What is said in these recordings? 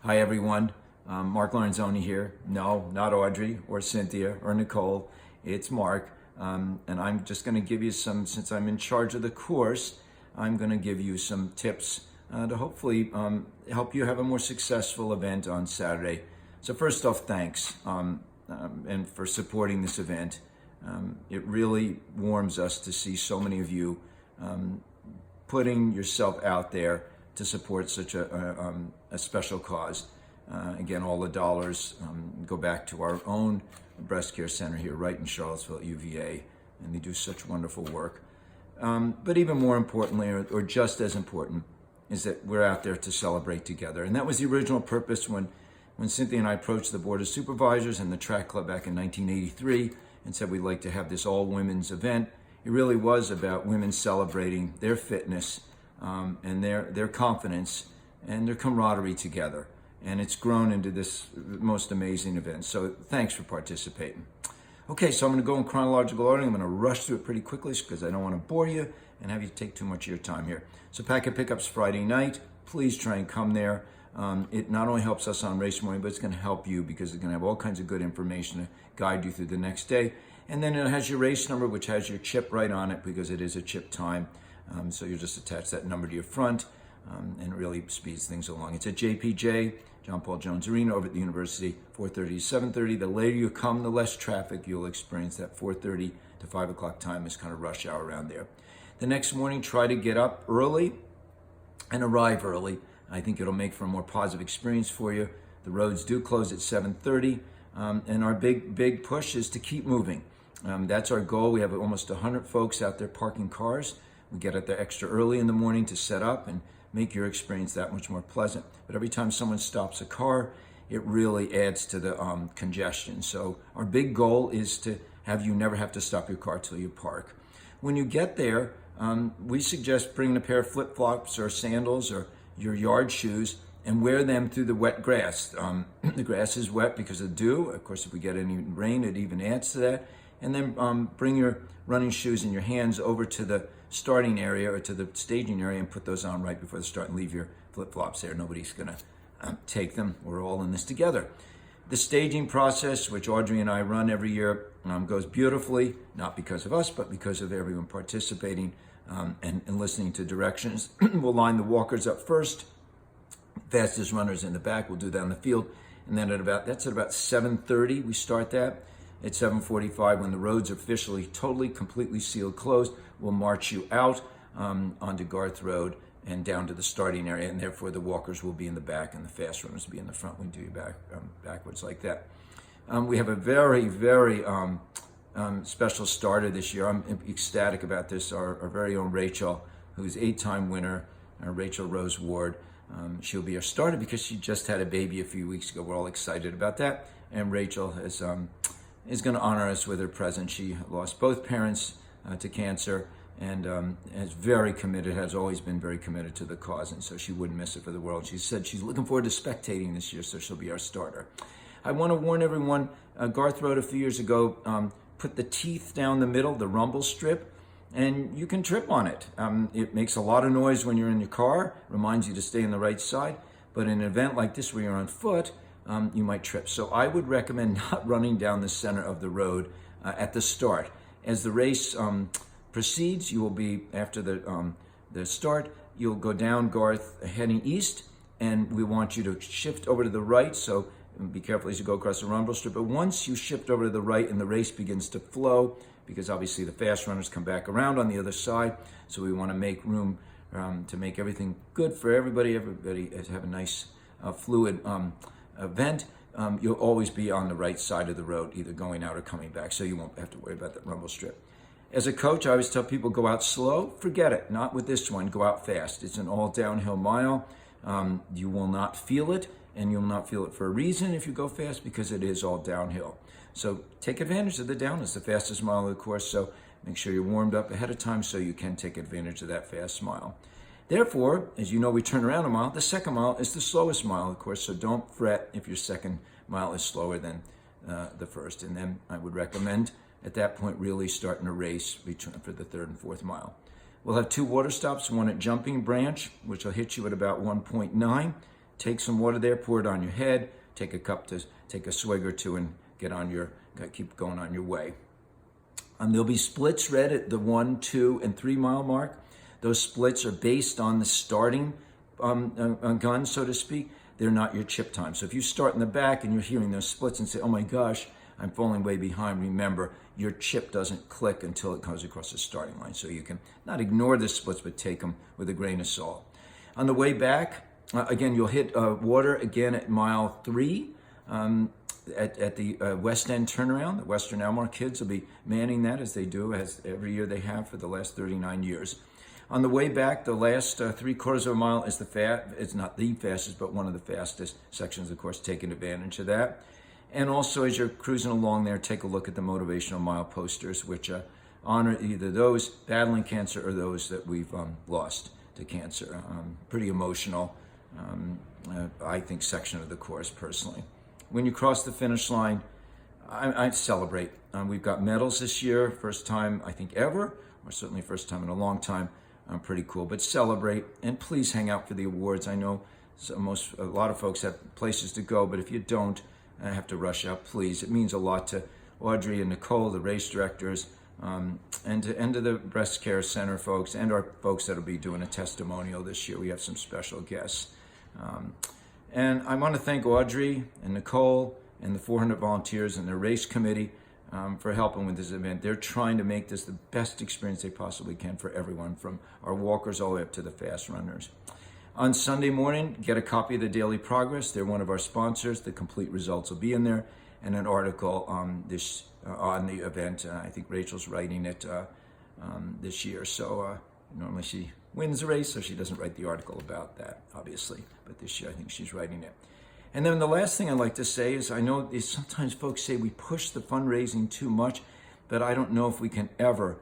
Hi everyone, Mark Lorenzoni here. No, not Audrey or Cynthia or Nicole, it's Mark. And I'm just gonna give you some, since I'm in charge of the course, I'm gonna give you some tips to hopefully help you have a more successful event on Saturday. So first off, thanks and for supporting this event. It really warms us to see so many of you putting yourself out there to support such a special cause. Again, all the dollars go back to our own breast care center here right in Charlottesville at UVA, and they do such wonderful work. But even more importantly, or just as important, is that we're out there to celebrate together. And that was the original purpose when Cynthia and I approached the Board of Supervisors and the track club back in 1983 and said we'd like to have this all-women's event. It really was about women celebrating their fitness and their confidence and their camaraderie together. And it's grown into this most amazing event. So thanks for participating. Okay, so I'm going to go in chronological order. I'm going to rush through it pretty quickly because I don't want to bore you and have you take too much of your time here. So packet pickups Friday night. Please try and come there. It not only helps us on race morning, but it's going to help you because it's going to have all kinds of good information to guide you through the next day. And then it has your race number, which has your chip right on it because it is a chip time. So you just attach that number to your front and it really speeds things along. It's at JPJ, John Paul Jones Arena over at the University, 4:30 to 7:30. The later you come, the less traffic you'll experience. That 4:30 to 5 o'clock time is kind of rush hour around there. The next morning, try to get up early and arrive early. I think it'll make for a more positive experience for you. The roads do close at 7:30, and our big push is to keep moving. That's our goal. We have almost 100 folks out there parking cars. We get out there extra early in the morning to set up and make your experience that much more pleasant. But every time someone stops a car, it really adds to the congestion. So our big goal is to have you never have to stop your car till you park. When you get there, we suggest bringing a pair of flip-flops or sandals or your yard shoes and wear them through the wet grass. The grass is wet because of dew. Of course, if we get any rain, it even adds to that. And then bring your running shoes and your hands over to the starting area or to the staging area and put those on right before the start and leave your flip-flops there. Nobody's gonna take them. We're all in this together. The staging process, which Audrey and I run every year, goes beautifully, not because of us, but because of everyone participating and listening to directions. We'll line the walkers up first, fastest runners in the back. We'll do that on the field. And then that's at about 7:30, we start that. At 7:45, when the roads are officially completely sealed, closed, we'll march you out onto Garth Road and down to the starting area, and therefore the walkers will be in the back and the fast runners will be in the front. We do you backwards like that. We have a very, very special starter this year. I'm ecstatic about this. Our very own Rachel, who's 8-time winner, Rachel Rose Ward. She'll be our starter because she just had a baby a few weeks ago. We're all excited about that. And Rachel is going to honor us with her presence. She lost both parents to cancer and is very committed, has always been very committed to the cause, and so she wouldn't miss it for the world. She said she's looking forward to spectating this year, so she'll be our starter. I want to warn everyone, Garth Road a few years ago put the teeth down the middle, the rumble strip, and you can trip on it. It makes a lot of noise when you're in your car, reminds you to stay on the right side, but in an event like this where you're on foot, you might trip. So I would recommend not running down the center of the road at the start. As the race proceeds, you will be, after the start, you'll go down Garth heading east, and we want you to shift over to the right, so be careful as you go across the rumble strip. But once you shift over to the right and the race begins to flow, because obviously the fast runners come back around on the other side, so we want to make room to make everything good for everybody. Everybody has have a nice fluid event. You'll always be on the right side of the road, either going out or coming back, so you won't have to worry about that rumble strip. As a coach, I always tell people, go out slow. Forget it, not with this one, go out fast. It's an all downhill mile. You will not feel it, and you'll not feel it for a reason if you go fast, because it is all downhill. So take advantage of the down. It's the fastest mile of the course, so make sure you're warmed up ahead of time so you can take advantage of that fast mile. Therefore, as you know, we turn around a mile. The second mile is the slowest mile, of course, so don't fret if your second mile is slower than the first. And then I would recommend at that point really starting a race for the third and fourth mile. We'll have 2 water stops, one at Jumping Branch, which will hit you at about 1.9, take some water there, pour it on your head, take a cup to take a swig or two, and keep going on your way. There'll be splits read at the 1, 2, and 3 mile mark. Those splits are based on the starting gun, so to speak. They're not your chip time. So if you start in the back and you're hearing those splits and say, oh my gosh, I'm falling way behind, remember, your chip doesn't click until it comes across the starting line. So you can not ignore the splits, but take them with a grain of salt. On the way back, again, you'll hit water again at mile 3. At the West End turnaround. The Western Elmore kids will be manning that, as they do, as every year they have for the last 39 years. On the way back, the last 3/4 of a mile is it's not the fastest, but one of the fastest sections, of course, taking advantage of that. And also, as you're cruising along there, take a look at the motivational mile posters, which honor either those battling cancer or those that we've lost to cancer. Pretty emotional, I think, section of the course, personally. When you cross the finish line, I celebrate. We've got medals this year, first time I think ever, or certainly first time in a long time. Pretty cool, but celebrate, and please hang out for the awards. I know a lot of folks have places to go, but if you don't have to rush out, please. It means a lot to Audrey and Nicole, the race directors, and to the breast care center folks, and our folks that'll be doing a testimonial this year. We have some special guests. And I want to thank Audrey and Nicole and the 400 volunteers and their race committee for helping with this event. They're trying to make this the best experience they possibly can for everyone, from our walkers all the way up to the fast runners. On Sunday morning, get a copy of the Daily Progress. They're one of our sponsors. The complete results will be in there, and an article on the event. I think Rachel's writing it this year. So normally she wins the race, so she doesn't write the article about that, obviously. But this year, I think she's writing it. And then the last thing I'd like to say is, I know sometimes folks say we push the fundraising too much, but I don't know if we can ever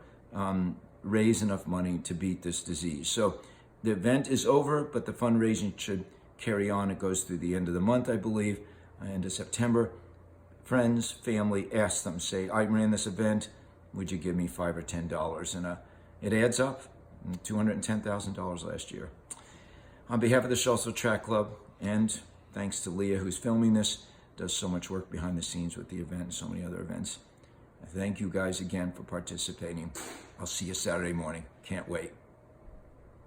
raise enough money to beat this disease. So the event is over, but the fundraising should carry on. It goes through the end of the month, I believe, end of September. Friends, family, ask them, say, I ran this event, would you give me $5 or $10? And it adds up. $210,000 last year. On behalf of the Schuylkill Track Club, and thanks to Leah, who's filming this, does so much work behind the scenes with the event and so many other events. Thank you guys again for participating. I'll see you Saturday morning. Can't wait.